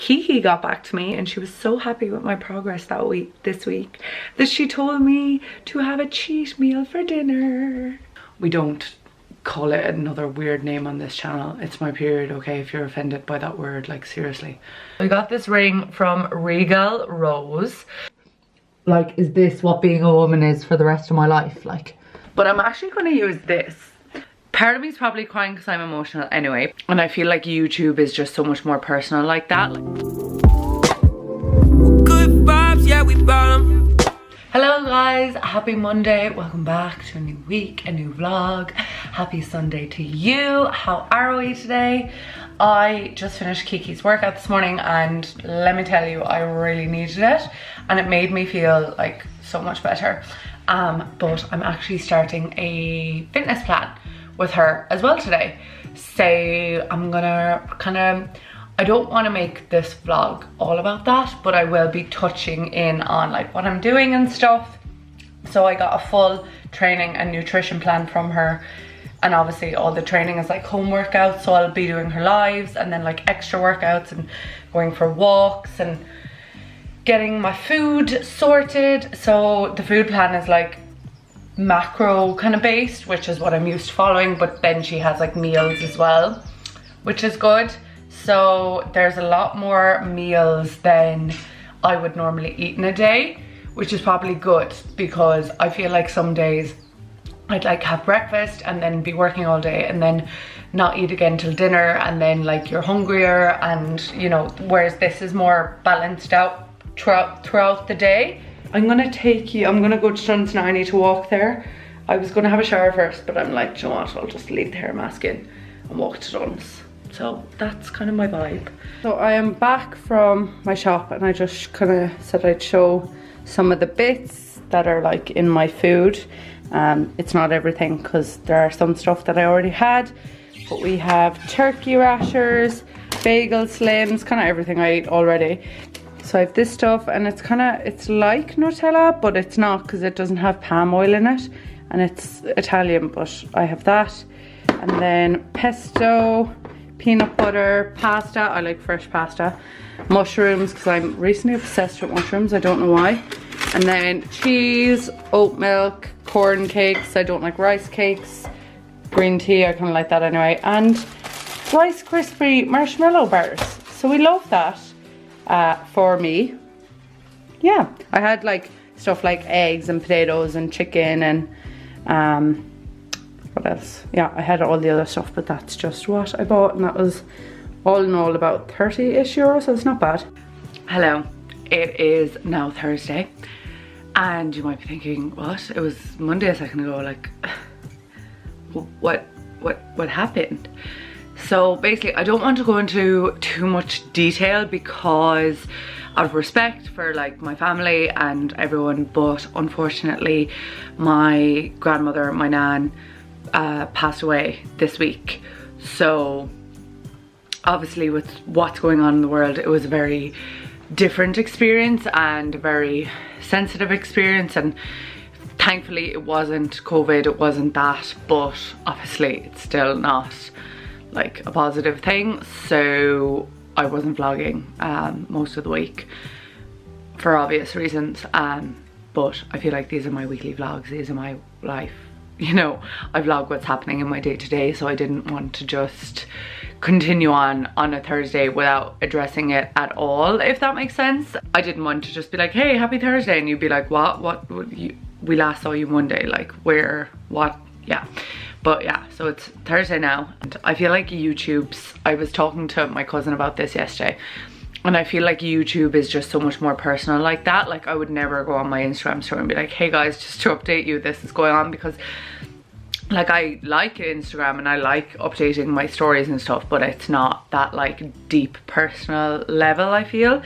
Kiki got back to me and she was so happy with my progress this week that she told me to have a cheat meal for dinner. We don't call it another weird name on this channel. It's my period, okay? If you're offended by that word, like seriously. I got this ring from Regal Rose. Like, is this what being a woman is for the rest of my life? Like, but I'm actually going to use this. Part of me is probably crying because I'm emotional anyway, and I feel like YouTube is just so much more personal like that. Good vibes, yeah, we brought 'em. Hello guys, happy Monday. Welcome back to a new week, a new vlog. Happy Sunday to you. How are we today? I just finished Kiki's workout this morning and let me tell you, I really needed it and it made me feel like so much better. But I'm actually starting a fitness plan with her as well today. So I'm gonna I don't want to make this vlog all about that, but I will be touching in on like what I'm doing and stuff. So I got a full training and nutrition plan from her, and obviously all the training is like home workouts, so I'll be doing her lives and then like extra workouts and going for walks and getting my food sorted. So the food plan is like macro kind of based, which is what I'm used to following, but then she has like meals as well, which is good. So there's a lot more meals than I would normally eat in a day, which is probably good because I feel like some days I'd like have breakfast and then be working all day and then not eat again till dinner, and then like you're hungrier, and you know, whereas this is more balanced out throughout the day. I'm gonna go to Dunn's now. I need to walk there. I was gonna have a shower first, but I'm like, you know what, I'll just leave the hair mask in and walk to Dunn's. So that's kind of my vibe. So I am back from my shop and I just kind of said I'd show some of the bits that are like in my food. It's not everything because there are some stuff that I already had, but we have turkey rashers, bagel slims, kind of everything I eat already. So I have this stuff and it's like Nutella, but it's not because it doesn't have palm oil in it and it's Italian, but I have that. And then pesto, peanut butter, pasta, I like fresh pasta, mushrooms because I'm recently obsessed with mushrooms, I don't know why. And then cheese, oat milk, corn cakes, I don't like rice cakes, green tea, I kind of like that anyway, and Rice Krispie marshmallow bars. So we love that for me. Yeah, I had like stuff like eggs and potatoes and chicken and what else? Yeah, I had all the other stuff, but that's just what I bought, and that was all in all about 30-ish euros, so it's not bad. Hello, it is now Thursday, and you might be thinking, what? It was Monday a second ago, like, what happened? So basically, I don't want to go into too much detail because out of respect for like my family and everyone, but unfortunately, my grandmother, my nan, passed away this week. So obviously with what's going on in the world, it was a very different experience and a very sensitive experience, and thankfully it wasn't COVID, it wasn't that, but obviously it's still not like a positive thing. So I wasn't vlogging most of the week for obvious reasons, but I feel like these are my weekly vlogs, these are my life. You know, I vlog what's happening in my day-to-day, so I didn't want to just continue on a Thursday without addressing it at all, if that makes sense. I didn't want to just be like, hey, happy Thursday, and you'd be like, what we last saw you Monday, like where, what? Yeah. But yeah, so it's Thursday now, and I feel like I was talking to my cousin about this yesterday, and I feel like YouTube is just so much more personal like that. Like I would never go on my Instagram story and be like, hey guys, just to update you, this is going on, because like I like Instagram and I like updating my stories and stuff, but it's not that like deep personal level, I feel.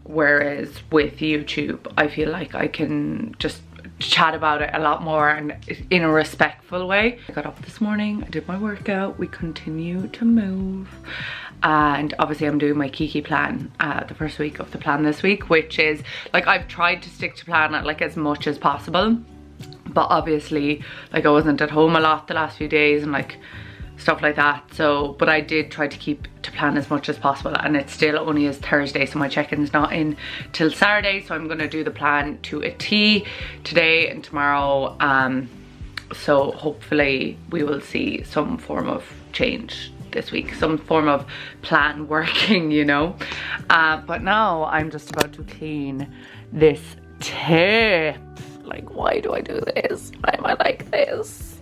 Whereas with YouTube, I feel like I can just chat about it a lot more and in a respectful way. I got up this morning, I did my workout, we continue to move, and obviously I'm doing my Kiki plan, the first week of the plan this week, which is like I've tried to stick to plan like as much as possible, but obviously like I wasn't at home a lot the last few days, and like stuff like that. So, but I did try to keep to plan as much as possible, and it still only is Thursday, so my check-in's not in till Saturday, so I'm gonna do the plan to a T today and tomorrow. So hopefully we will see some form of change this week, some form of plan working, you know. But now I'm just about to clean this tip. Like, why do I do this? Why am I like this?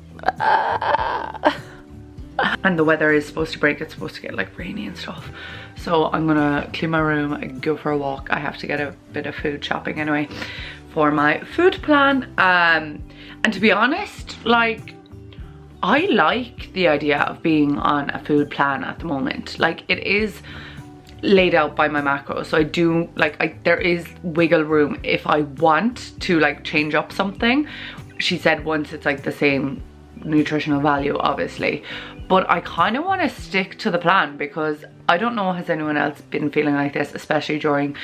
And the weather is supposed to break. It's supposed to get like rainy and stuff. So I'm gonna clean my room and go for a walk. I have to get a bit of food shopping anyway for my food plan. And to be honest, like, I like the idea of being on a food plan at the moment. Like, it is laid out by my macros, so I do like, there is wiggle room if I want to like change up something. She said once it's like the same nutritional value, obviously, but I kind of want to stick to the plan, because I don't know, has anyone else been feeling like this, especially during,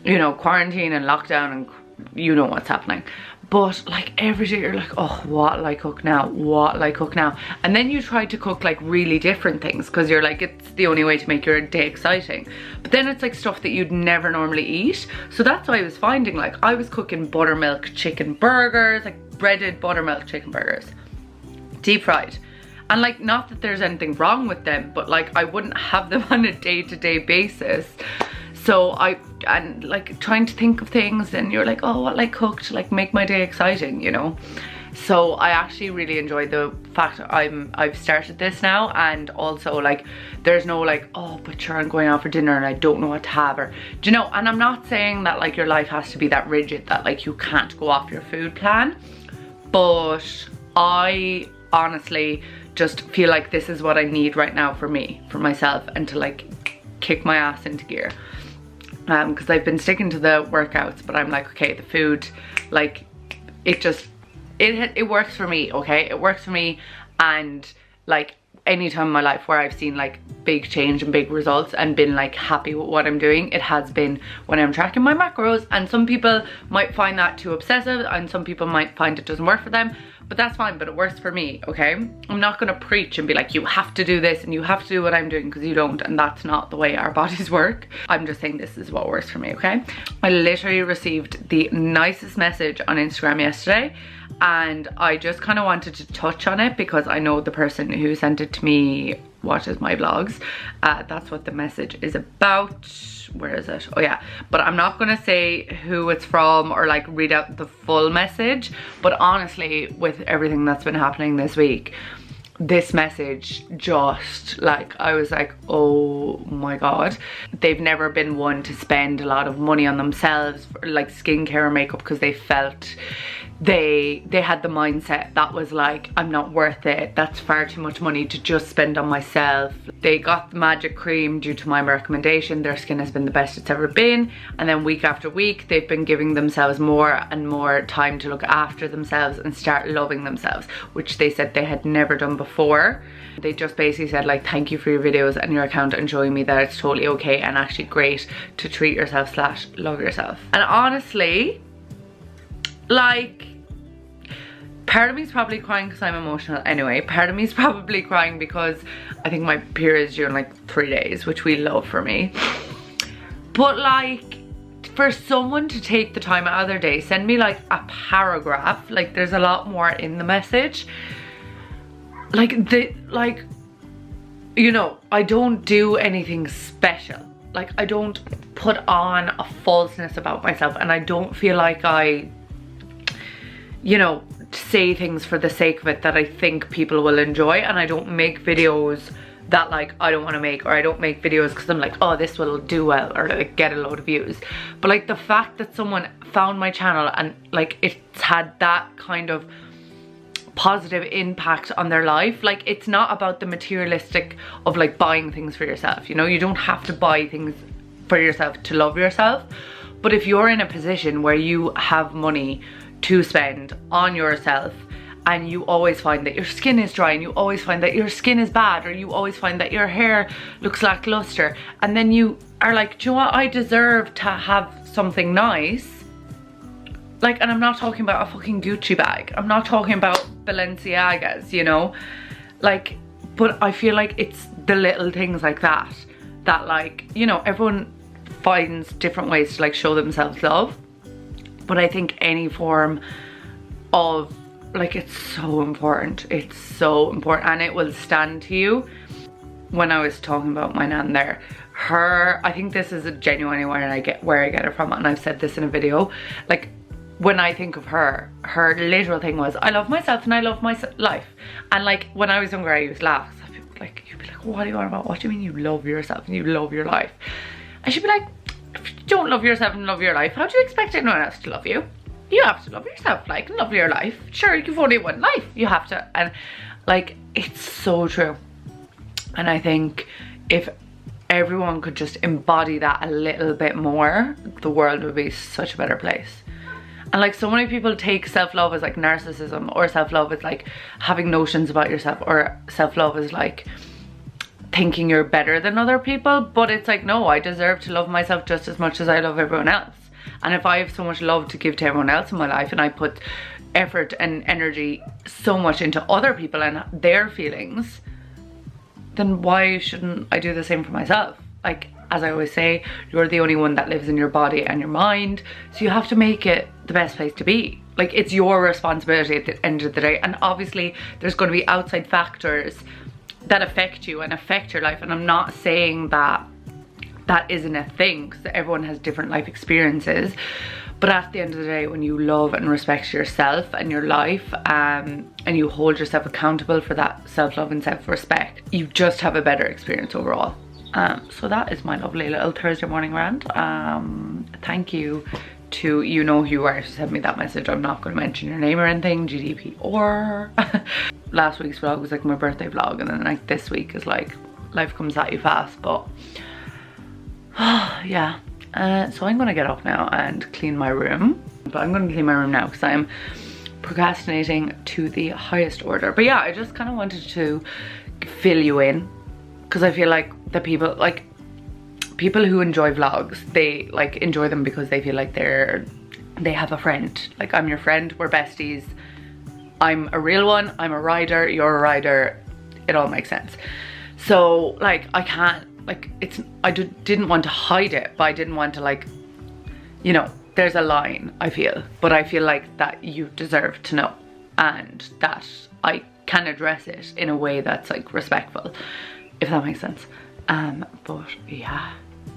you know, quarantine and lockdown, and you know what's happening. But like every day you're like, oh, what'll I cook now? What'll I cook now? And then you try to cook like really different things, because you're like, it's the only way to make your day exciting. But then it's like stuff that you'd never normally eat. So that's why I was finding, like, I was cooking buttermilk chicken burgers, like breaded buttermilk chicken burgers, deep fried. And like, not that there's anything wrong with them, but like, I wouldn't have them on a day-to-day basis. So and like trying to think of things, and you're like, oh, what I cooked to like make my day exciting, you know. So I actually really enjoy the fact that I've started this now, and also like, there's no like, oh, but sure, I'm going out for dinner and I don't know what to have, or, do you know. And I'm not saying that like your life has to be that rigid that like you can't go off your food plan, but I honestly just feel like this is what I need right now for me, for myself, and to like kick my ass into gear. Because I've been sticking to the workouts, but I'm like, okay, the food, like, it just, it works for me, okay? It works for me. And like, any time in my life where I've seen like big change and big results and been like happy with what I'm doing, it has been when I'm tracking my macros. And some people might find that too obsessive, and some people might find it doesn't work for them, but that's fine. But it works for me, okay? I'm not gonna preach and be like, you have to do this and you have to do what I'm doing, because you don't, and that's not the way our bodies work. I'm just saying this is what works for me, okay? I literally received the nicest message on Instagram yesterday, and I just kind of wanted to touch on it, because I know the person who sent it to me watches my vlogs. That's what the message is about. Where is it? Oh yeah, but I'm not gonna say who it's from or like read out the full message. But honestly, with everything that's been happening this week, this message just like, I was like, oh my god. They've never been one to spend a lot of money on themselves for like skincare or makeup, because they felt they had the mindset that was like, I'm not worth it, that's far too much money to just spend on myself. They got the magic cream due to my recommendation. Their skin has been the best it's ever been, and then week after week they've been giving themselves more and more time to look after themselves and start loving themselves, which they said they had never done before. They just basically said like, thank you for your videos and your account and showing me that it's totally okay and actually great to treat yourself / love yourself. And honestly, like, part of me is probably crying because I'm emotional anyway. Part of me is probably crying because I think my period is due in like 3 days, which we love for me. But like, for someone to take the time out of their day, send me like a paragraph, like there's a lot more in the message. Like, you know, I don't do anything special. Like, I don't put on a falseness about myself, and I don't feel like I, you know, say things for the sake of it that I think people will enjoy. And I don't make videos that like I don't want to make, or I don't make videos because I'm like, oh, this will do well or like get a load of views. But like, the fact that someone found my channel and like it's had that kind of positive impact on their life, like, it's not about the materialistic of like buying things for yourself, you know. You don't have to buy things for yourself to love yourself. But if you're in a position where you have money to spend on yourself, and you always find that your skin is dry, and you always find that your skin is bad, or you always find that your hair looks lackluster, and then you are like, do you know what, I deserve to have something nice. Like, and I'm not talking about a fucking Gucci bag, I'm not talking about Balenciagas, you know, like, But I feel like it's the little things like that, that like, you know, everyone finds different ways to like show themselves love. But I think any form of like, it's so important. It's so important, and it will stand to you. When I was talking about my nan there, I think this is a genuine where I get it from, and I've said this in a video. Like, when I think of her literal thing was, I love myself and I love my life. And like, when I was younger, I used to laugh. So people like, you'd be like, what are you on about? What do you mean you love yourself and you love your life? I should be like, if you don't love yourself and love your life, how do you expect anyone else to love you? You have to love yourself, like, and love your life. Sure, you've only one life. You have to, and like, it's so true. And I think if everyone could just embody that a little bit more, the world would be such a better place. And like, so many people take self-love as like narcissism, or self-love as like having notions about yourself, or self-love as like thinking you're better than other people. But it's like, no, I deserve to love myself just as much as I love everyone else. And if I have so much love to give to everyone else in my life, and I put effort and energy so much into other people and their feelings, then why shouldn't I do the same for myself? Like, as I always say, you're the only one that lives in your body and your mind, so you have to make it the best place to be. Like, it's your responsibility at the end of the day. And obviously there's going to be outside factors that affect you and affect your life, and I'm not saying that that isn't a thing, because everyone has different life experiences. But at the end of the day, when you love and respect yourself and your life, and you hold yourself accountable for that self-love and self-respect, you just have a better experience overall. So that is my lovely little Thursday morning rant. Thank you to you know who you are who sent me that message. I'm not going to mention your name or anything, GDPR. Last week's vlog was like my birthday vlog, and then like this week is like life comes at you fast. But yeah, so I'm gonna get up now and clean my room. But I'm gonna clean my room now because I'm procrastinating to the highest order. But yeah, I just kind of wanted to fill you in, because I feel like the people who enjoy vlogs, they like enjoy them because they feel like they have a friend. Like, I'm your friend, we're besties, I'm a real one, I'm a rider, you're a rider, it all makes sense. So like, I can't, like, didn't want to hide it, but I didn't want to, like, you know, there's a line, I feel, but I feel like that you deserve to know, and that I can address it in a way that's like respectful, if that makes sense. But yeah,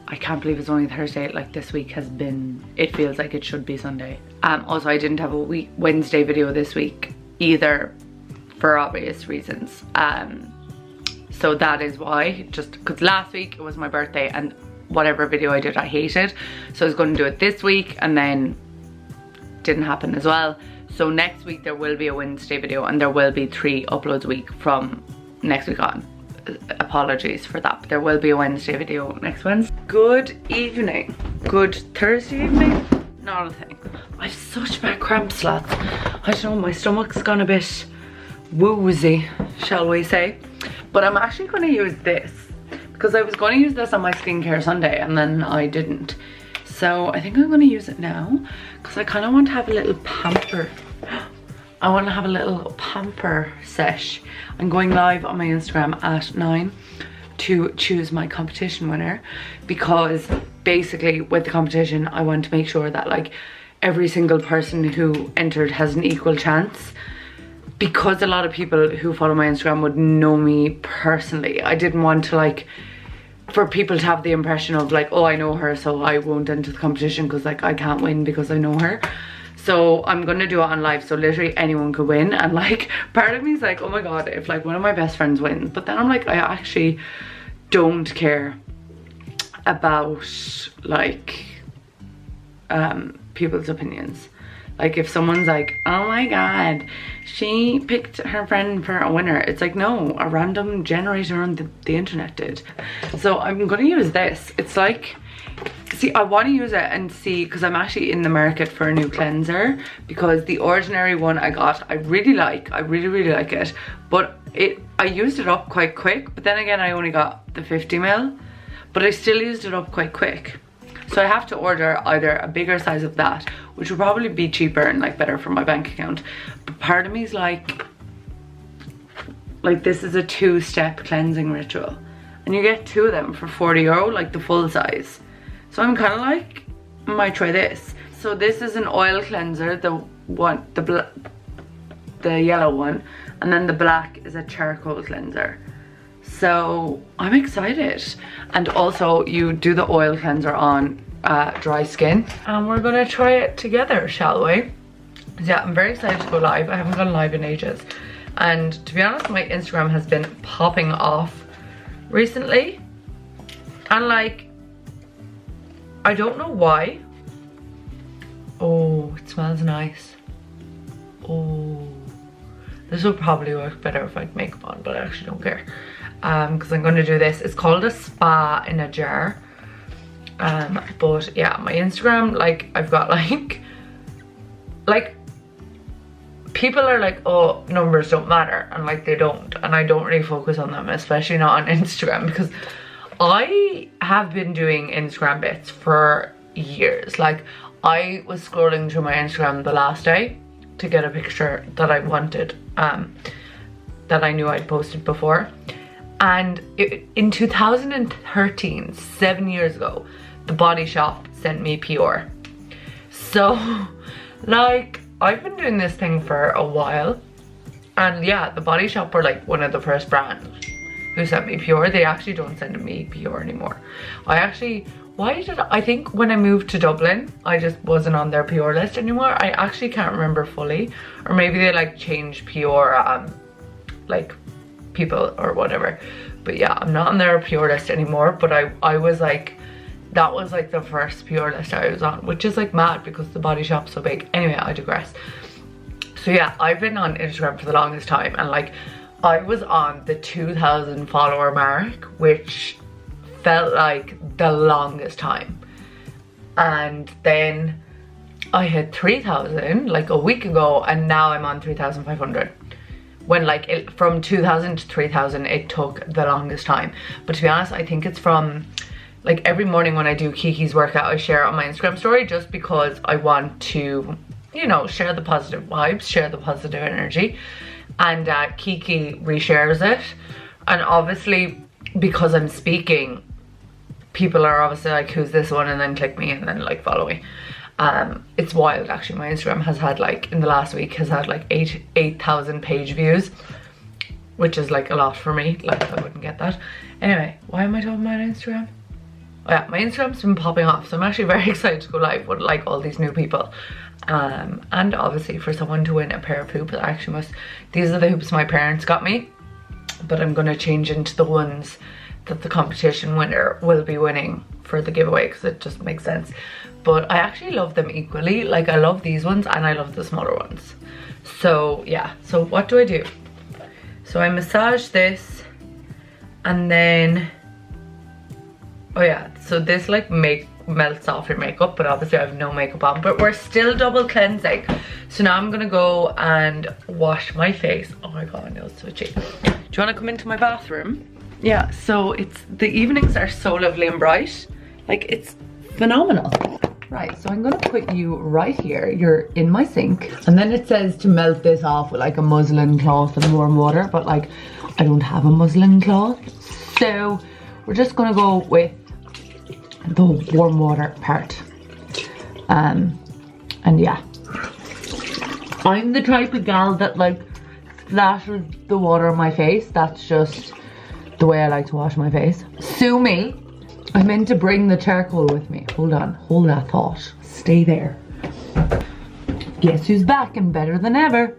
I can't believe it's only Thursday. Like, this week has been, it feels like it should be Sunday. Also, I didn't have a Wednesday video this week either, for obvious reasons. So that is why, just because last week it was my birthday and whatever video I did I hated, so I was going to do it this week, and then didn't happen as well. So next week there will be a Wednesday video, and there will be 3 uploads a week from next week on. Apologies for that, but there will be a Wednesday video next Wednesday. Good evening. Good Thursday evening? Not a thing. I have such bad cramps, lads. I don't know, my stomach's gone a bit woozy, shall we say. But I'm actually going to use this, because I was going to use this on my skincare Sunday and then I didn't. So I think I'm going to use it now, because I kind of want to have a little pamper. I want to have a little pamper sesh. I'm going live on my Instagram at 9 to choose my competition winner, because basically with the competition I want to make sure that like every single person who entered has an equal chance, because a lot of people who follow my Instagram would know me personally. I didn't want to, like, for people to have the impression of like, oh, I know her, so I won't enter the competition because like I can't win because I know her. So I'm gonna do it on live, so literally anyone could win. And like, part of me is like, oh my god, if like one of my best friends wins. But then I'm like, I actually don't care about like people's opinions. Like, if someone's like, oh my god, she picked her friend for a winner, it's like, no, a random generator on the internet did. So I'm gonna use this. It's like, see, I want to use it and see, because I'm actually in the market for a new cleanser, because the Ordinary one I got, I really like it, but I used it up quite quick. But then again, I only got the 50ml, but I still used it up quite quick. So I have to order either a bigger size of that, which will probably be cheaper and like better for my bank account. But part of me is like, like this is a 2-step cleansing ritual. And you get 2 of them for €40, like the full size. So I'm kind of like, I might try this. So this is an oil cleanser, the yellow one. And then the black is a charcoal cleanser. So I'm excited. And also you do the oil cleanser on dry skin. And we're gonna try it together, shall we? Yeah, I'm very excited to go live. I haven't gone live in ages. And to be honest, my Instagram has been popping off recently. And like, I don't know why. Oh, it smells nice. Oh, this will probably work better if I had makeup on, but I actually don't care. Because I'm going to do this. It's called a spa in a jar. But yeah, my Instagram, like, I've got like people are like, oh, numbers don't matter, and like they don't, and I don't really focus on them, especially not on Instagram, because I have been doing Instagram bits for years. Like, I was scrolling through my Instagram the last day to get a picture that I wanted, that I knew I'd posted before. And in 2013, 7 years ago, the Body Shop sent me PR. So, like, I've been doing this thing for a while. And yeah, the Body Shop were like one of the first brands who sent me PR. They actually don't send me PR anymore. I think when I moved to Dublin, I just wasn't on their PR list anymore. I actually can't remember fully. Or maybe they like changed PR, like people or whatever. But yeah, I'm not on their PR list anymore. But I was like, that was like the first PR list I was on, which is like mad because the Body Shop's so big. Anyway, I digress. So yeah, I've been on Instagram for the longest time, and like I was on the 2,000 follower mark, which felt like the longest time. And then I hit 3,000 like a week ago, and now I'm on 3,500. When like from 2,000 to 3,000, it took the longest time. But to be honest, I think it's from like every morning when I do Kiki's workout, I share it on my Instagram story, just because I want to, you know, share the positive vibes, share the positive energy. And Kiki reshares it. And obviously, because I'm speaking, people are obviously like, who's this one? And then click me and then like follow me. It's wild actually. My Instagram has had like, in the last week, has had like 8,000 page views, which is like a lot for me. Like, I wouldn't get that. Anyway, why am I talking about Instagram? Oh yeah, my Instagram's been popping off, so I'm actually very excited to go live with like all these new people. And obviously for someone to win a pair of hoops, I actually must, these are the hoops my parents got me, but I'm gonna change into the ones that the competition winner will be winning for the giveaway, because it just makes sense. But I actually love them equally. Like, I love these ones and I love the smaller ones. So yeah, so what do I do? So I massage this, and then, oh yeah, so this like melts off your makeup, but obviously I have no makeup on, but we're still double cleansing. So now I'm gonna go and wash my face. Oh my god, my nails so itchy. Do you wanna come into my bathroom? Yeah, so it's, the evenings are so lovely and bright. Like, it's phenomenal. Right, so I'm gonna put you right here. You're in my sink. And then it says to melt this off with like a muslin cloth and warm water, but like, I don't have a muslin cloth. So we're just gonna go with the warm water part. And yeah, I'm the type of gal that like splashes the water on my face. That's just the way I like to wash my face. Sue me. I meant to bring the charcoal with me. Hold on, hold that thought. Stay there. Guess who's back and better than ever?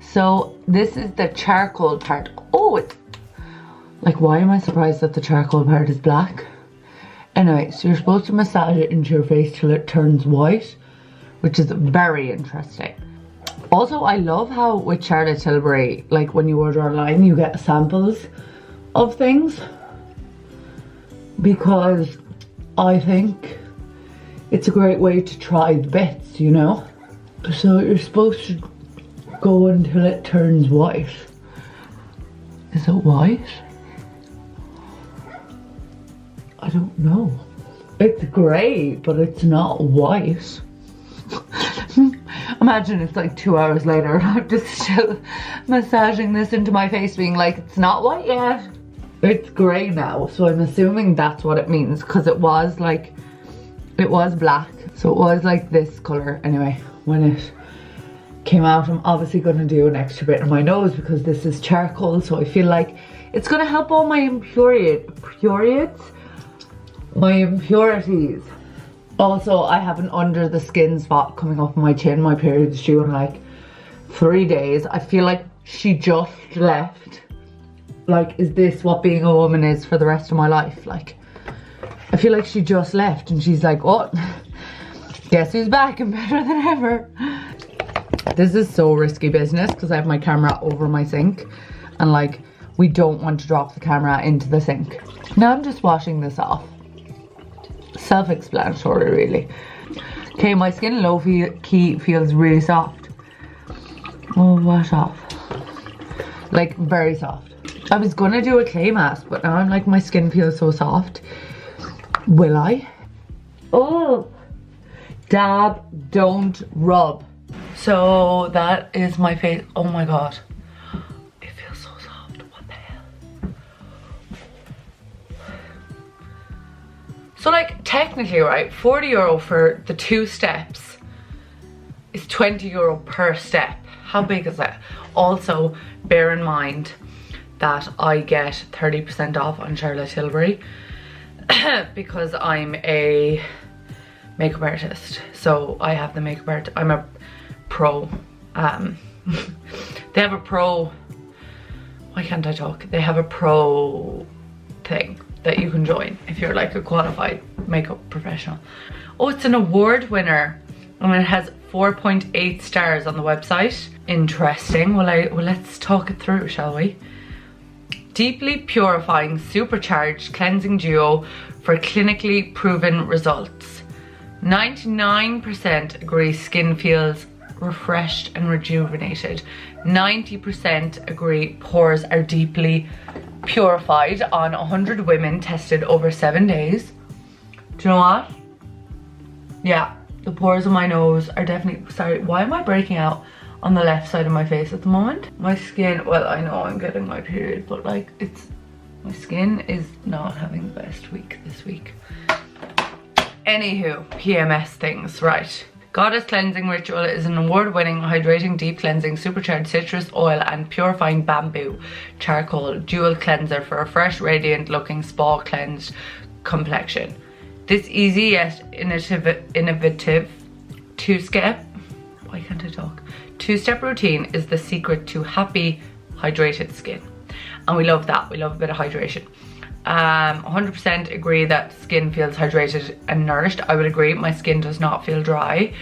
So this is the charcoal part. Oh, it's like, why am I surprised that the charcoal part is black? Anyway, so you're supposed to massage it into your face till it turns white, which is very interesting. Also, I love how with Charlotte Tilbury, like when you order online, you get samples of things, because I think it's a great way to try the bits, you know? So you're supposed to go until it turns white. Is it white? I don't know. It's grey, but it's not white. Imagine it's like 2 hours later and I'm just still massaging this into my face being like, it's not white yet. It's grey now, so I'm assuming that's what it means, because it was like, it was black. So it was like this colour anyway when it came out. I'm obviously going to do an extra bit on my nose because this is charcoal, so I feel like it's going to help all my impurities. Also, I have an under the skin spot coming up on my chin. My period's due in like 3 days. I feel like she just left. Like, is this what being a woman is for the rest of my life? Like, I feel like she just left and she's like, oh, guess who's back and better than ever. This is so risky business because I have my camera over my sink and like, we don't want to drop the camera into the sink. Now I'm just washing this off. Self-explanatory, really. Okay, my skin low key feels really soft. Oh, wash off. Like, very soft. I was gonna do a clay mask, but now I'm like, my skin feels so soft. Will I? Oh, dab, don't rub. So that is my face. Oh my god, it feels so soft. What the hell? So like, technically, right, 40 euro for the 2 steps is 20 euro per step. How big is that? Also, bear in mind that I get 30% off on Charlotte Tilbury because I'm a makeup artist. So I have the makeup art. I'm a pro. They have a pro. Why can't I talk? They have a pro thing that you can join if you're like a qualified makeup professional. Oh, it's an award winner and it has 4.8 stars on the website. Interesting. Well, let's talk it through, shall we? Deeply purifying supercharged cleansing duo for clinically proven results. 99% agree skin feels refreshed and rejuvenated. 90% agree pores are deeply purified on 100 women tested over 7 days. Do you know what? Yeah, the pores on my nose are definitely, sorry, why am I breaking out on the left side of my face at the moment? My skin, well, I know I'm getting my period, but like, my skin is not having the best week this week. Anywho, PMS things, right. Goddess Cleansing Ritual is an award-winning, hydrating, deep cleansing, supercharged citrus oil and purifying bamboo charcoal dual cleanser for a fresh, radiant looking spa cleansed complexion. This easy yet innovative two-step, why can't I talk? Two-step routine is the secret to happy, hydrated skin. And we love that, we love a bit of hydration. 100% agree that skin feels hydrated and nourished. I would agree, my skin does not feel dry.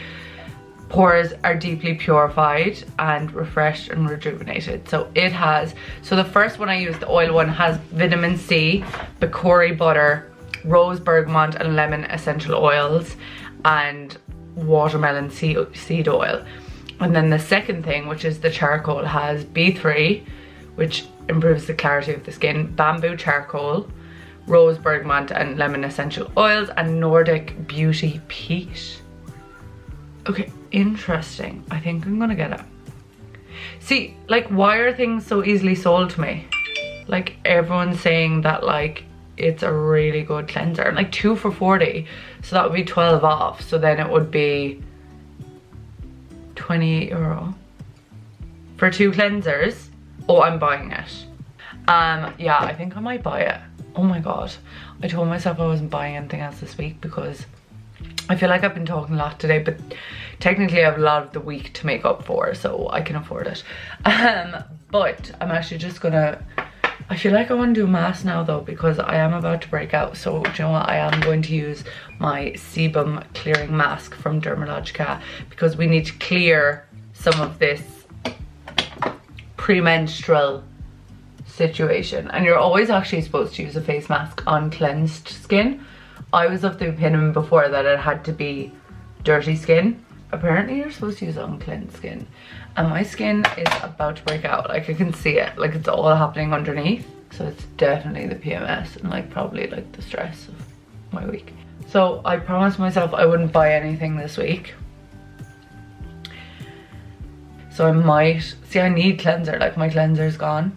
Pores are deeply purified and refreshed and rejuvenated. So it has, so the first one I used, the oil one, has vitamin C, Bacori butter, rose bergamot and lemon essential oils, and watermelon seed oil. And then the second thing, which is the charcoal, has B3, which improves the clarity of the skin, bamboo charcoal, rose bergamot and lemon essential oils, and Nordic Beauty peat. Okay, interesting. I think I'm gonna get it. See, like, why are things so easily sold to me? Like, everyone's saying that like it's a really good cleanser, and like 2 for 40, so that would be 12 off, so then it would be 20 euro for 2 cleansers. Oh, I'm buying it. Yeah, I think I might buy it. Oh my god, I told myself I wasn't buying anything else this week because I feel like I've been talking a lot today, but technically I have a lot of the week to make up for, so I can afford it. But I'm actually just gonna, I feel like I want to do a mask now though, because I am about to break out. So do you know what, I am going to use my sebum clearing mask from Dermalogica because we need to clear some of this premenstrual situation, and you're always actually supposed to use a face mask on cleansed skin. I was of the opinion before that it had to be dirty skin. Apparently you're supposed to use it on cleansed skin, and my skin is about to break out. Like, I can see it, like it's all happening underneath. So it's definitely the PMS and like probably like the stress of my week. So I promised myself I wouldn't buy anything this week. So I might, see I need cleanser, like my cleanser's gone.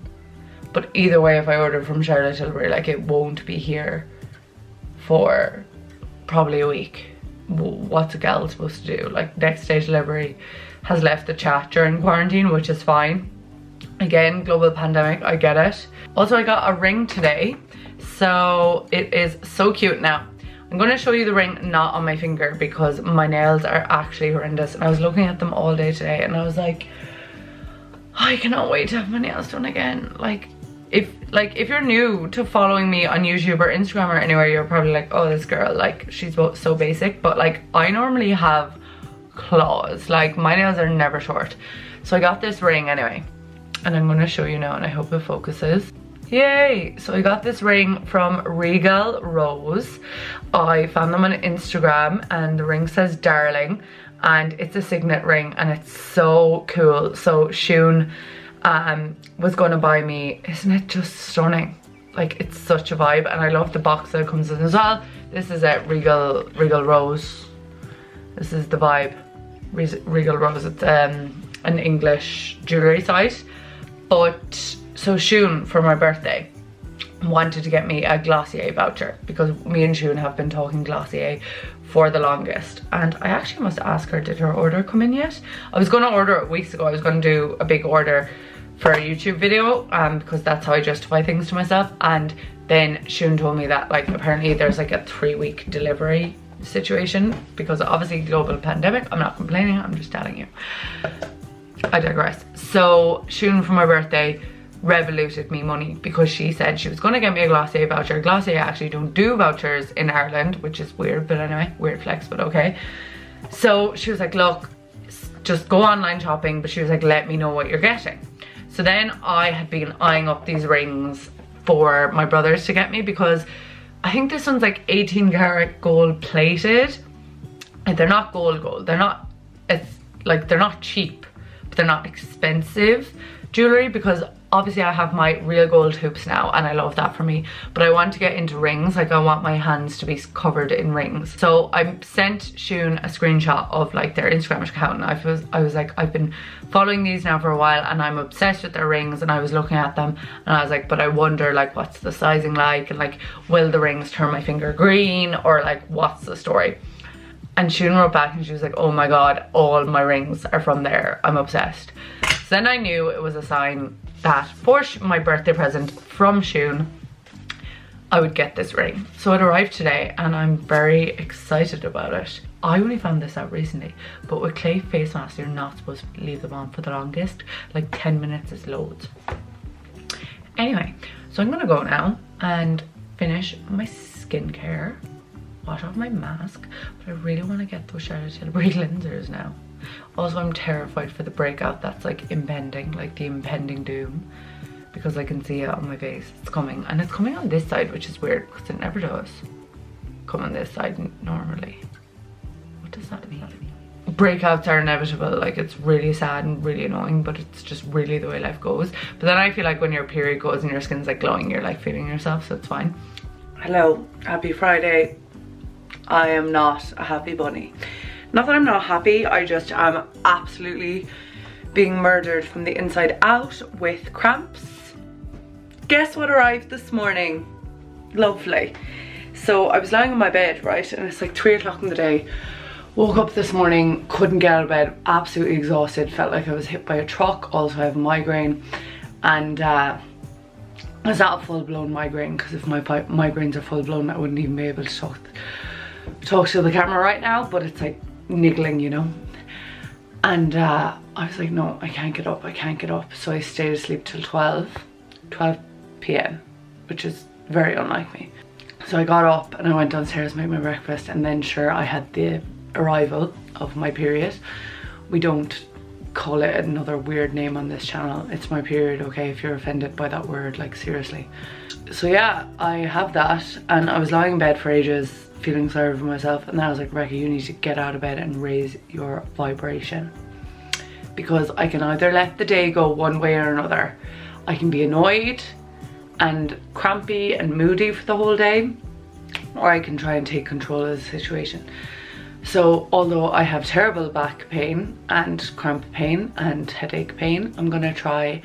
But either way, if I order from Charlotte Tilbury, like it won't be here for probably a week. What's a gal supposed to do? Like next day delivery has left the chat during quarantine, which is fine. Again, global pandemic, I get it. Also, I got a ring today. So it is so cute. Now, I'm going to show you the ring not on my finger because my nails are actually horrendous. And I was looking at them all day today and I was like, I cannot wait to have my nails done again. Like if you're new to following me on YouTube or Instagram or anywhere, you're probably like, oh, this girl, like she's so basic. But like I normally have claws, like my nails are never short. So I got this ring anyway and I'm going to show you now and I hope it focuses. Yay! So I got this ring from Regal Rose. I found them on Instagram and the ring says darling and it's a signet ring and it's so cool. So Shun was going to buy me, isn't it just stunning? Like it's such a vibe and I love the box that it comes in as well. This is a Regal Rose. This is the vibe. Regal Rose, it's an English jewellery site. But so Shun, for my birthday, wanted to get me a Glossier voucher because me and Shun have been talking Glossier for the longest. And I actually must ask her, did her order come in yet? I was going to order it weeks ago. I was going to do a big order for a YouTube video because that's how I justify things to myself. And then Shun told me that like apparently there's like a 3-week delivery situation because obviously global pandemic. I'm not complaining, I'm just telling you. I digress. So Shun, for my birthday, revoluted me money because she said she was going to get me a Glossier voucher. Glossier actually don't do vouchers in Ireland, which is weird, but anyway, weird flex, but okay. So she was like, look, just go online shopping, but she was like, let me know what you're getting. So then I had been eyeing up these rings for my brothers to get me because I think this one's like 18 karat gold plated. And they're not gold. They're not, it's like, they're not cheap, but they're not expensive jewelry because obviously I have my real gold hoops now and I love that for me, but I want to get into rings. Like I want my hands to be covered in rings. So I sent Shun a screenshot of like their Instagram account and I was like, I've been following these now for a while and I'm obsessed with their rings, and I was looking at them and I was like, but I wonder like what's the sizing like and like will the rings turn my finger green or like what's the story? And Shun wrote back and she was like, oh my god, all my rings are from there. I'm obsessed. So then I knew it was a sign that for my birthday present from Shun, I would get this ring. So it arrived today and I'm very excited about it. I only found this out recently, but with clay face masks, you're not supposed to leave them on for the longest. Like 10 minutes is loads. Anyway, so I'm gonna go now and finish my skincare, wash off my mask, but I really want to get those Charlotte Tilbury cleansers now. Also, I'm terrified for the breakout that's like impending, like the impending doom, because I can see it on my face. It's coming, and it's coming on this side, which is weird because it never does come on this side normally. What does that mean? Breakouts are inevitable. Like it's really sad and really annoying, but it's just really the way life goes. But then I feel like when your period goes and your skin's like glowing, you're like feeling yourself, so it's fine. Hello, happy Friday. I am not a happy bunny. Not that I'm not happy, I just am absolutely being murdered from the inside out with cramps. Guess what arrived this morning? Lovely. So I was lying on my bed, right, and it's like 3 o'clock in the day. Woke up this morning, couldn't get out of bed, absolutely exhausted, felt like I was hit by a truck. Also I have a migraine, and it's not a full-blown migraine because if my migraines are full-blown I wouldn't even be able to talk to the camera right now, but it's like niggling, you know. And I was like, no, I can't get up. So I stayed asleep till 12 p.m, which is very unlike me. So I got up and I went downstairs, made my breakfast, and then sure, I had the arrival of my period. We don't call it another weird name on this channel. It's my period, okay, if you're offended by that word, like seriously. So yeah, I have that, and I was lying in bed for ages feeling sorry for myself, and then I was like, Rekha, you need to get out of bed and raise your vibration, because I can either let the day go one way or another. I can be annoyed and crampy and moody for the whole day, or I can try and take control of the situation. So although I have terrible back pain and cramp pain and headache pain, I'm gonna try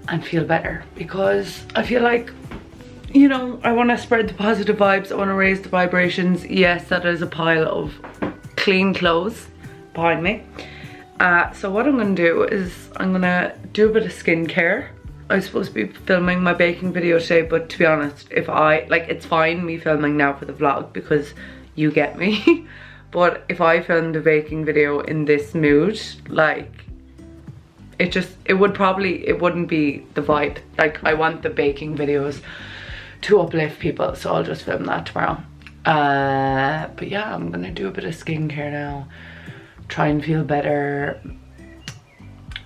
and feel better, because I feel like, you know, I want to spread the positive vibes, I want to raise the vibrations. Yes, that is a pile of clean clothes behind me. So what I'm gonna do is I'm gonna do a bit of skincare. I was supposed to be filming my baking video today, but to be honest, if I, like, it's fine me filming now for the vlog because you get me. But if I filmed a baking video in this mood, like, it wouldn't be the vibe. Like, I want the baking videos to uplift people, so I'll just film that tomorrow. But yeah, I'm gonna do a bit of skincare now, try and feel better.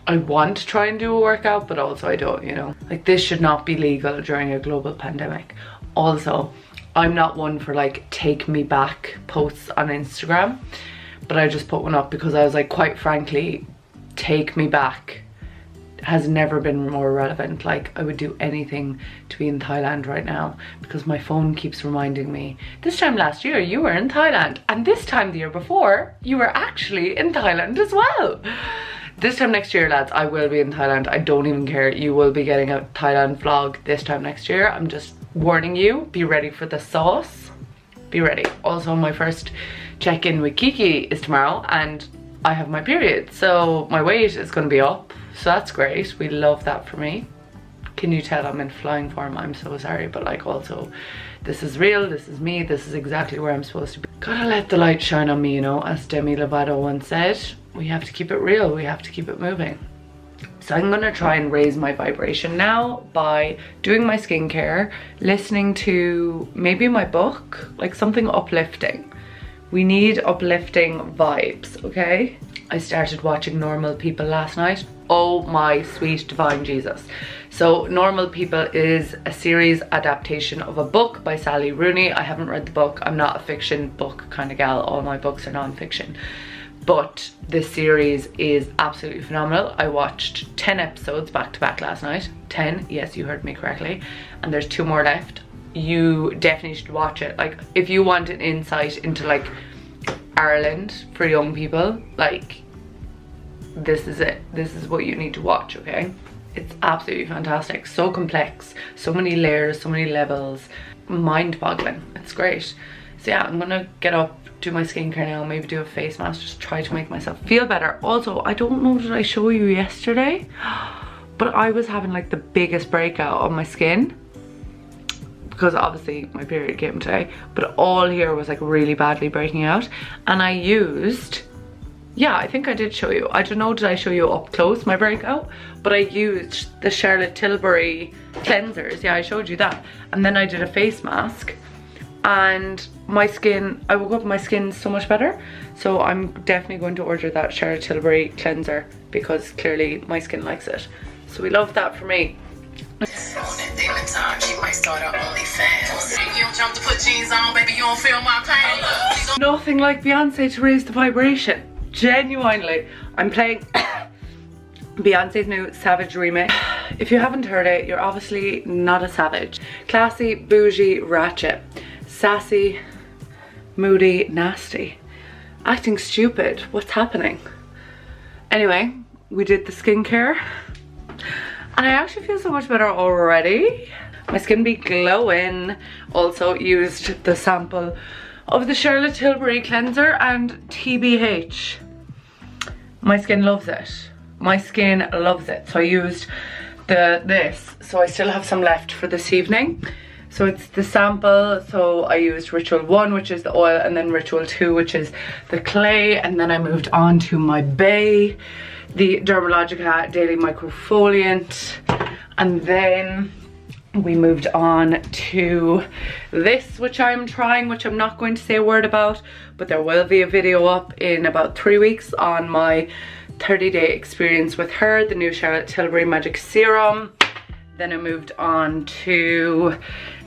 I want to try and do a workout, but also I don't, you know. Like, this should not be legal during a global pandemic. Also, I'm not one for like take me back posts on Instagram, but I just put one up because I was like, quite frankly, take me back has never been more relevant. Like, I would do anything to be in Thailand right now, because my phone keeps reminding me, this time last year you were in Thailand, and this time the year before you were actually in Thailand as well. This time next year, lads, I will be in Thailand. I don't even care. You will be getting a Thailand vlog this time next year. I'm just warning you, be ready for the sauce. Be ready. Also, my first check-in with Kiki is tomorrow, and I have my period, so my weight is going to be up, so that's great. We love that for me. Can you tell I'm in flying form? I'm so sorry, but like, also, this is real, this is me, this is exactly where I'm supposed to be. Gotta let the light shine on me, you know, as Demi Lovato once said. We have to keep it real, we have to keep it moving. So I'm gonna try and raise my vibration now by doing my skincare, listening to maybe my book, like something uplifting. We need uplifting vibes, okay? I started watching Normal People last night. Oh my sweet divine Jesus. So Normal People is a series adaptation of a book by Sally Rooney. I haven't read the book. I'm not a fiction book kind of gal. All my books are non-fiction. But this series is absolutely phenomenal. I watched 10 episodes back to back last night. 10, yes, you heard me correctly. And there's 2 more left. You definitely should watch it. Like, if you want an insight into like Ireland for young people, like, this is it. This is what you need to watch, okay? It's absolutely fantastic. So complex, so many layers, so many levels, mind-boggling. It's great. So yeah, I'm gonna get up, do my skincare now, maybe do a face mask, just try to make myself feel better. Also, I don't know, did I show you yesterday? But I was having like the biggest breakout on my skin, because obviously my period came today, but all here was like really badly breaking out. And I used, yeah, I think I did show you. I don't know, did I show you up close my breakout? But I used the Charlotte Tilbury cleansers. Yeah, I showed you that. And then I did a face mask, and my skin, I woke up my skin so much better. So I'm definitely going to order that Charlotte Tilbury cleanser, because clearly my skin likes it. So we love that for me. Nothing like Beyonce to raise the vibration. Genuinely. I'm playing Beyonce's new Savage remix. If you haven't heard it, you're obviously not a savage. Classy, bougie, ratchet. Sassy, moody, nasty. Acting stupid. What's happening? Anyway, we did the skincare, and I actually feel so much better already. My skin be glowing. Also used the sample of the Charlotte Tilbury cleanser, and TBH, my skin loves it. My skin loves it. So I used this. So I still have some left for this evening. So it's the sample. So I used Ritual 1, which is the oil, and then Ritual 2, which is the clay. And then I moved on to my Bay, the Dermalogica Daily Microfoliant. And then we moved on to this, which I'm trying, which I'm not going to say a word about, but there will be a video up in about 3 weeks on my 30-day experience with her, the new Charlotte Tilbury Magic Serum. Then I moved on to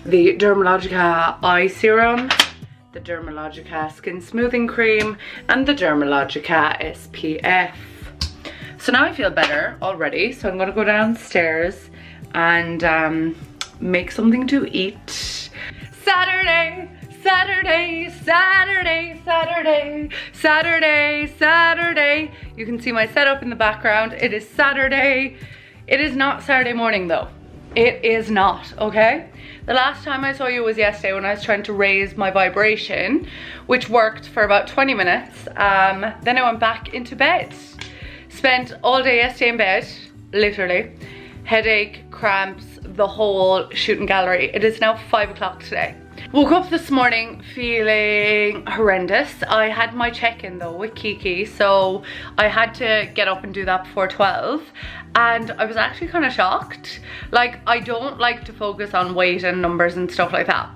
the Dermalogica Eye Serum, the Dermalogica Skin Smoothing Cream, and the Dermalogica SPF. So now I feel better already, so I'm gonna go downstairs and make something to eat. Saturday, Saturday, Saturday, Saturday, Saturday, Saturday. You can see my setup in the background. It is Saturday. It is not Saturday morning though. It is not, okay? The last time I saw you was yesterday when I was trying to raise my vibration, which worked for about 20 minutes. Then I went back into bed. Spent all day yesterday in bed, literally. Headache, cramps, the whole shooting gallery. It is now 5 o'clock today. Woke up this morning feeling horrendous. I had my check-in though with Kiki, so I had to get up and do that before 12, and I was actually kind of shocked. Like, I don't like to focus on weight and numbers and stuff like that,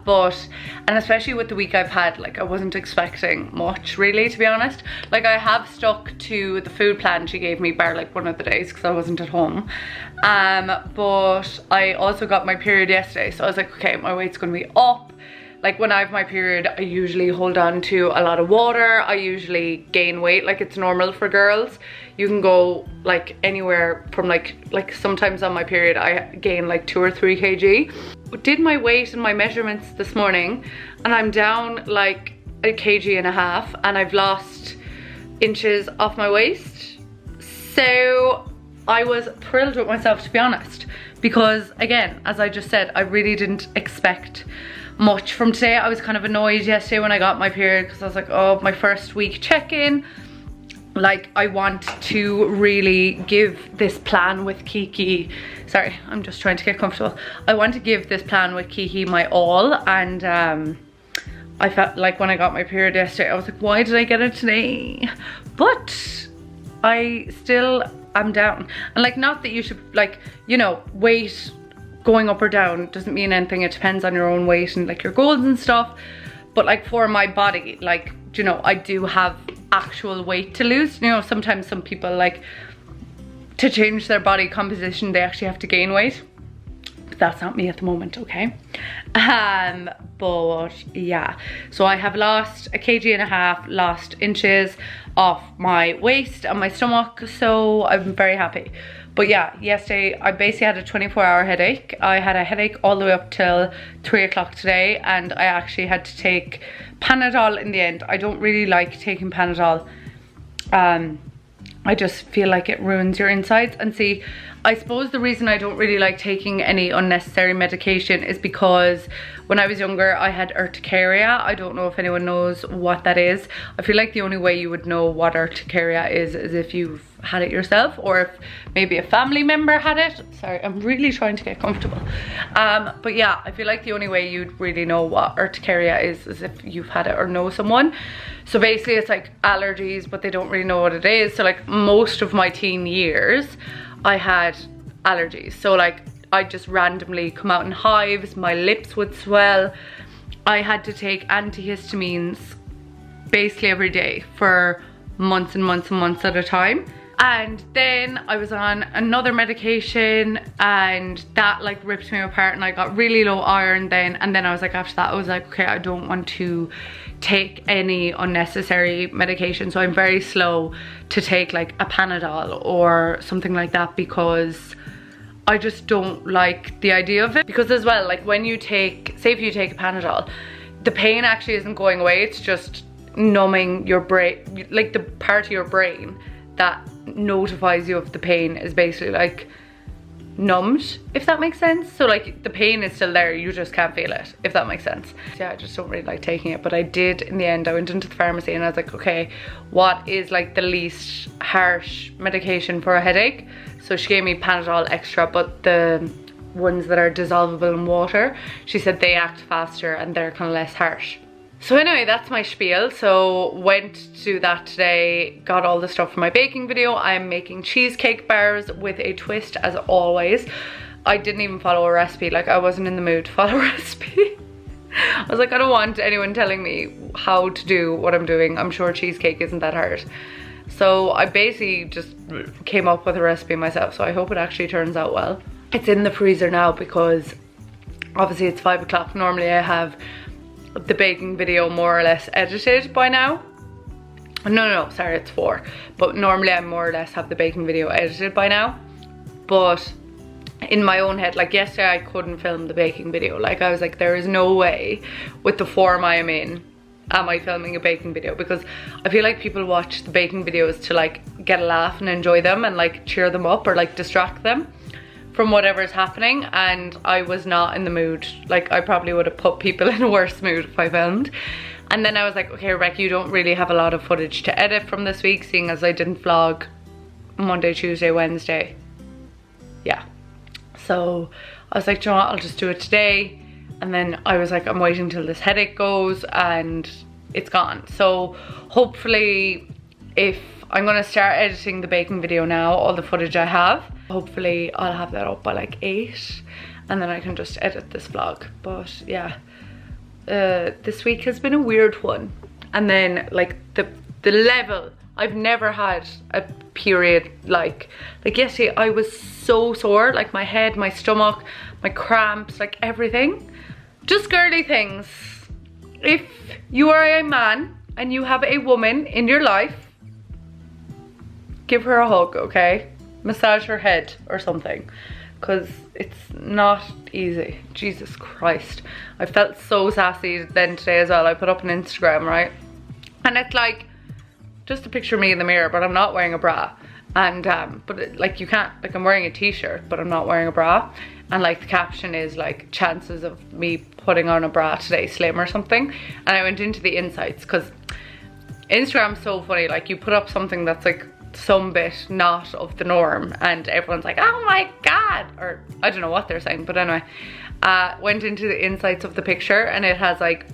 and especially with the week I've had, like, I wasn't expecting much really, to be honest. Like, I have stuck to the food plan she gave me bar like one of the days because I wasn't at home, but I also got my period yesterday, so I was like, okay, my weight's gonna be up. Like, when I have my period, I usually hold on to a lot of water. I usually gain weight, like it's normal for girls. You can go like anywhere from like sometimes on my period, I gain like 2 or 3 kg. Did my weight and my measurements this morning, and I'm down like 1.5 kg, and I've lost inches off my waist. So I was thrilled with myself, to be honest, because again, as I just said, I really didn't expect much from today. I was kind of annoyed yesterday when I got my period because I was like, oh, my first week check-in. Like, I want to really give this plan with Kiki. Sorry, I'm just trying to get comfortable. I want to give this plan with Kiki my all, and I felt like when I got my period yesterday, I was like, why did I get it today? But I still am down. And like, not that you should, like, you know, weight going up or down doesn't mean anything. It depends on your own weight and like your goals and stuff. But like, for my body, like, you know, I do have actual weight to lose. You know, sometimes some people, like, to change their body composition, they actually have to gain weight. But that's not me at the moment, okay? But yeah, so I have lost 1.5 kg, lost inches off my waist and my stomach, so I'm very happy. But yeah, yesterday I basically had a 24-hour headache. I had a headache all the way up till 3 o'clock today, and I actually had to take Panadol in the end. I don't really like taking Panadol. I just feel like it ruins your insides. And see, I suppose the reason I don't really like taking any unnecessary medication is because when I was younger, I had urticaria. I don't know if anyone knows what that is. I feel like the only way you would know what urticaria is if you've had it yourself, or if maybe a family member had it. Sorry, I'm really trying to get comfortable. But yeah, I feel like the only way you'd really know what urticaria is if you've had it or know someone. So basically it's like allergies, but they don't really know what it is. So like, most of my teen years, I had allergies. So like, I just randomly come out in hives, my lips would swell. I had to take antihistamines basically every day for months and months and months at a time. And then I was on another medication, and that like ripped me apart, and I got really low iron then. And then I was like, after that I was like, okay, I don't want to take any unnecessary medication, so I'm very slow to take like a Panadol or something like that, because I just don't like the idea of it. Because as well, like, when you take, say if you take a Panadol, the pain actually isn't going away, it's just numbing your brain. Like, the part of your brain that notifies you of the pain is basically like numbed, if that makes sense. So like, the pain is still there, you just can't feel it, if that makes sense. Yeah, I just don't really like taking it, but I did in the end. I went into the pharmacy and I was like, okay, what is like the least harsh medication for a headache? So she gave me Panadol extra, but the ones that are dissolvable in water, she said they act faster and they're kind of less harsh. So anyway, that's my spiel. So went to do that today, got all the stuff for my baking video. I'm making cheesecake bars with a twist, as always. I didn't even follow a recipe. Like, I wasn't in the mood to follow a recipe. I was like, I don't want anyone telling me how to do what I'm doing. I'm sure cheesecake isn't that hard. So I basically just came up with a recipe myself. So I hope it actually turns out well. It's in the freezer now because obviously it's 5 o'clock. Normally I have the baking video more or less edited by now. No, sorry, it's 4. But normally I more or less have the baking video edited by now. But in my own head. Like yesterday I couldn't film the baking video. Like I was like, there is no way with the form I am in am I filming a baking video, because I feel like people watch the baking videos to like get a laugh and enjoy them and like cheer them up or like distract them from whatever's happening, and I was not in the mood. Like I probably would have put people in a worse mood if I filmed. And then I was like, okay Rebecca, you don't really have a lot of footage to edit from this week, seeing as I didn't vlog Monday, Tuesday, Wednesday. Yeah, so I was like, do you know what, I'll just do it today. And then I was like, I'm waiting till this headache goes, and it's gone. So hopefully, if I'm gonna start editing the baking video now, all the footage I have, hopefully I'll have that up by like 8, and then I can just edit this vlog. But yeah, this week has been a weird one. And then like the level, I've never had a period like yesterday. I was so sore, like my head, my stomach, my cramps, like everything. Just girly things. If you are a man and you have a woman in your life, give her a hug, okay? Massage her head or something, because it's not easy. Jesus Christ. I felt so sassy then today as well. I put up an Instagram, right? And it's like, just a picture of me in the mirror, but I'm not wearing a bra. And but it, like you can't, like I'm wearing a t-shirt but I'm not wearing a bra, and like the caption is like, chances of me putting on a bra today slim or something. And I went into the insights, because Instagram's so funny. Like you put up something that's like some bit not of the norm and everyone's like, oh my god, or I don't know what they're saying. But anyway, went into the insights of the picture and it has like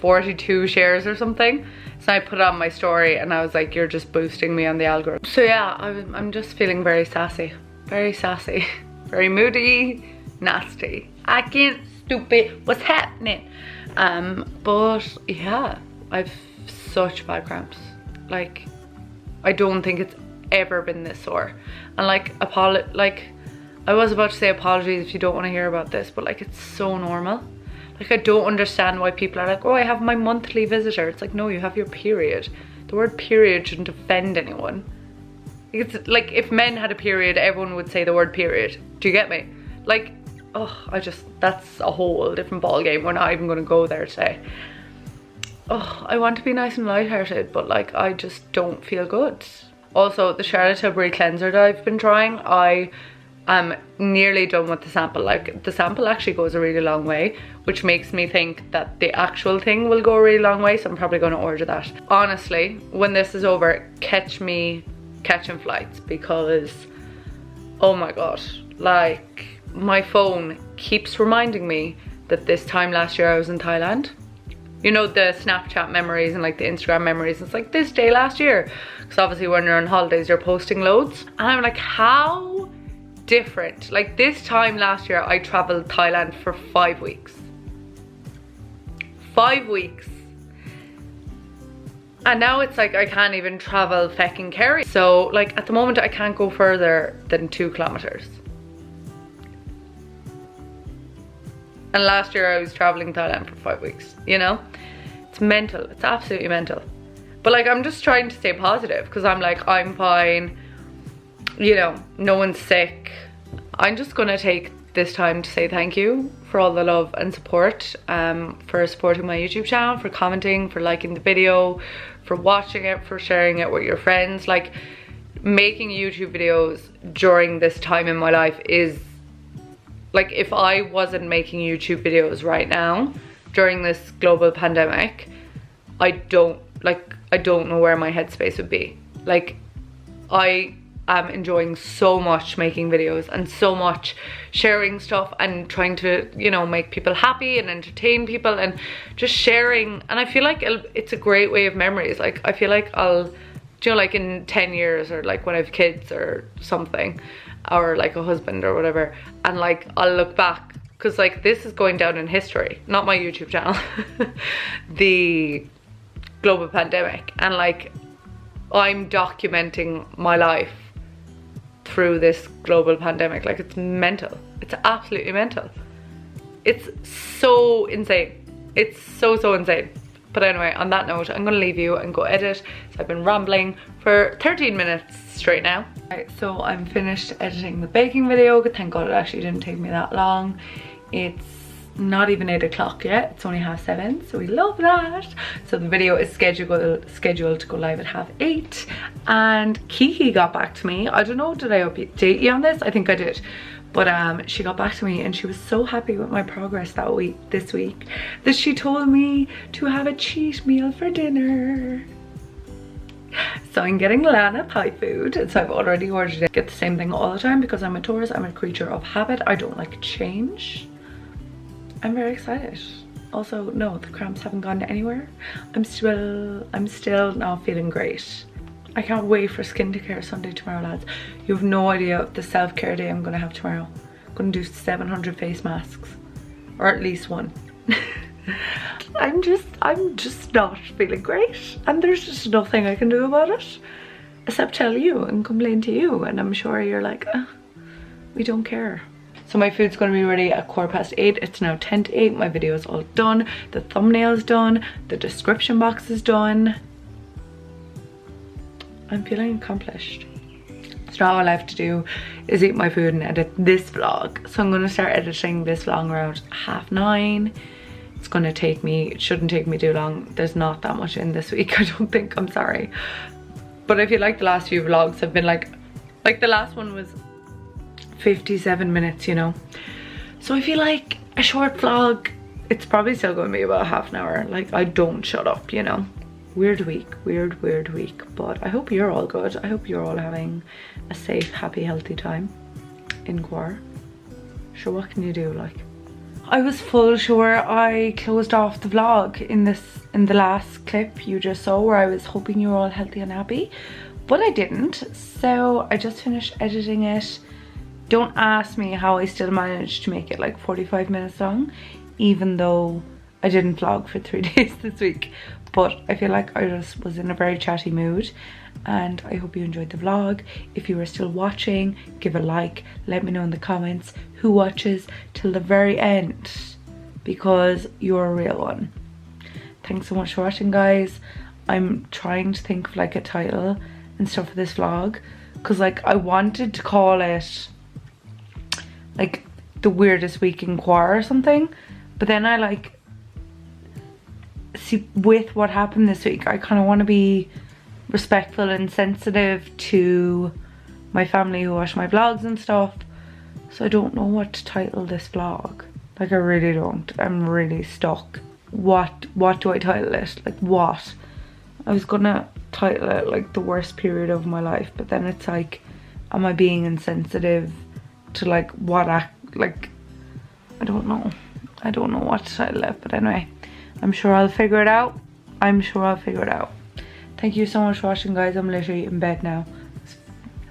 42 shares or something. So I put it on my story and I was like, you're just boosting me on the algorithm. So yeah, I'm just feeling very sassy, very moody, nasty, acting stupid, what's happening? But yeah, I've such bad cramps. Like, I don't think it's ever been this sore. And like, I was about to say apologies if you don't want to hear about this, but like it's so normal. Like I don't understand why people are like, oh, I have my monthly visitor. It's like, no, you have your period. The word period shouldn't offend anyone. It's like if men had a period, everyone would say the word period. Do you get me? Like, oh, that's a whole different ball game. We're not even gonna go there today. Oh, I want to be nice and lighthearted, but like I just don't feel good. Also, the Charlotte Tilbury cleanser that I've been trying, I am nearly done with the sample. Like the sample actually goes a really long way, which makes me think that the actual thing will go a really long way, so I'm probably going to order that. Honestly, when this is over, catch me catching flights, because oh my god, like my phone keeps reminding me that this time last year I was in Thailand. You know, the Snapchat memories and like the Instagram memories, it's like this day last year, because obviously when you're on holidays you're posting loads, and I'm like, how different. Like this time last year I traveled Thailand for 5 weeks. 5 weeks. And now it's like I can't even travel fecking Kerry. So like at the moment I can't go further than 2 kilometers. And last year I was traveling Thailand for 5 weeks, you know? It's mental, it's absolutely mental. But like I'm just trying to stay positive, because I'm like, I'm fine, you know, no one's sick. I'm just gonna take this time to say thank you for all the love and support, for supporting my YouTube channel, for commenting, for liking the video, for watching it, for sharing it with your friends. Like, making YouTube videos during this time in my life is, like, if I wasn't making YouTube videos right now during this global pandemic, I don't know where my headspace would be. Like, I am enjoying so much making videos and so much sharing stuff and trying to, you know, make people happy and entertain people and just sharing. And I feel like it's a great way of memories. Like, I feel like I'll, you know, like in 10 years or like when I have kids or something, or like a husband or whatever, and like I'll look back, because like this is going down in history, not my YouTube channel, the global pandemic, and like I'm documenting my life through this global pandemic. Like, it's mental. It's absolutely mental. It's so insane. It's so insane. But anyway, on that note, I'm gonna leave you and go edit. So I've been rambling for 13 minutes straight now. Right, so I'm finished editing the baking video. Thank God it actually didn't take me that long. It's not even 8 o'clock yet, it's only 7:30, so we love that. So the video is scheduled to go live at 7:30, and Kiki got back to me. I don't know, did I update you on this? I think I did. But she got back to me and she was so happy with my progress this week that she told me to have a cheat meal for dinner. So I'm getting Lana pie food. So I've already ordered it. I get the same thing all the time because I'm a Taurus. I'm a creature of habit. I don't like change. I'm very excited. Also, no, the cramps haven't gone anywhere. I'm still not feeling great. I can't wait for Skin to Care Sunday tomorrow, lads. You have no idea of the self-care day I'm gonna have tomorrow. I'm gonna do 700 face masks, or at least one. I'm just not feeling great, and there's just nothing I can do about it except tell you and complain to you, and I'm sure you're like, we don't care. So my food's gonna be ready at 8:15. It's now 10 to 8. My video is all done. The thumbnail's done. The description box is done. I'm feeling accomplished. So now all I have to do is eat my food and edit this vlog. So I'm gonna start editing this vlog around 9:30. It's gonna take me, it shouldn't take me too long. There's not that much in this week, I don't think, I'm sorry. But if you like the last few vlogs, have been like the last one was 57 minutes, you know. So if you like a short vlog, it's probably still gonna be about half an hour. Like, I don't shut up, you know. Weird week, weird week, but I hope you're all good. I hope you're all having a safe, happy, healthy time in Quar. Sure, what can you do? Like, I was full sure I closed off the vlog in the last clip you just saw, where I was hoping you were all healthy and happy, but I didn't. So I just finished editing it. Don't ask me how I still managed to make it like 45 minutes long, even though I didn't vlog for 3 days this week. But I feel like I just was in a very chatty mood, and I hope you enjoyed the vlog. If you are still watching, give a like. Let me know in the comments who watches till the very end, because you're a real one. Thanks so much for watching, guys. I'm trying to think of like a title and stuff for this vlog, because like I wanted to call it like the weirdest week in Quar or something, but then I like, see, with what happened this week, I kind of want to be respectful and sensitive to my family who watch my vlogs and stuff. So I don't know what to title this vlog. Like, I really don't. I'm really stuck. What do I title it? Like, what? I was gonna title it like the worst period of my life, but then it's like, am I being insensitive to like what like, I don't know. I don't know what to title it, but anyway, I'm sure I'll figure it out. Thank you so much for watching, guys. I'm literally in bed now,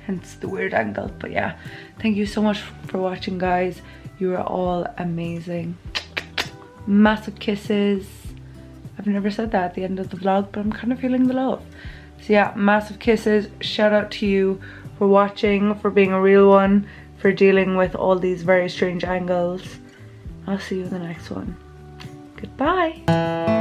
hence the weird angle. But yeah, thank you so much for watching, guys. You are all amazing. Massive kisses. I've never said that at the end of the vlog, but I'm kind of feeling the love. So yeah, massive kisses. Shout out to you for watching, for being a real one, for dealing with all these very strange angles. I'll see you in the next one. Goodbye.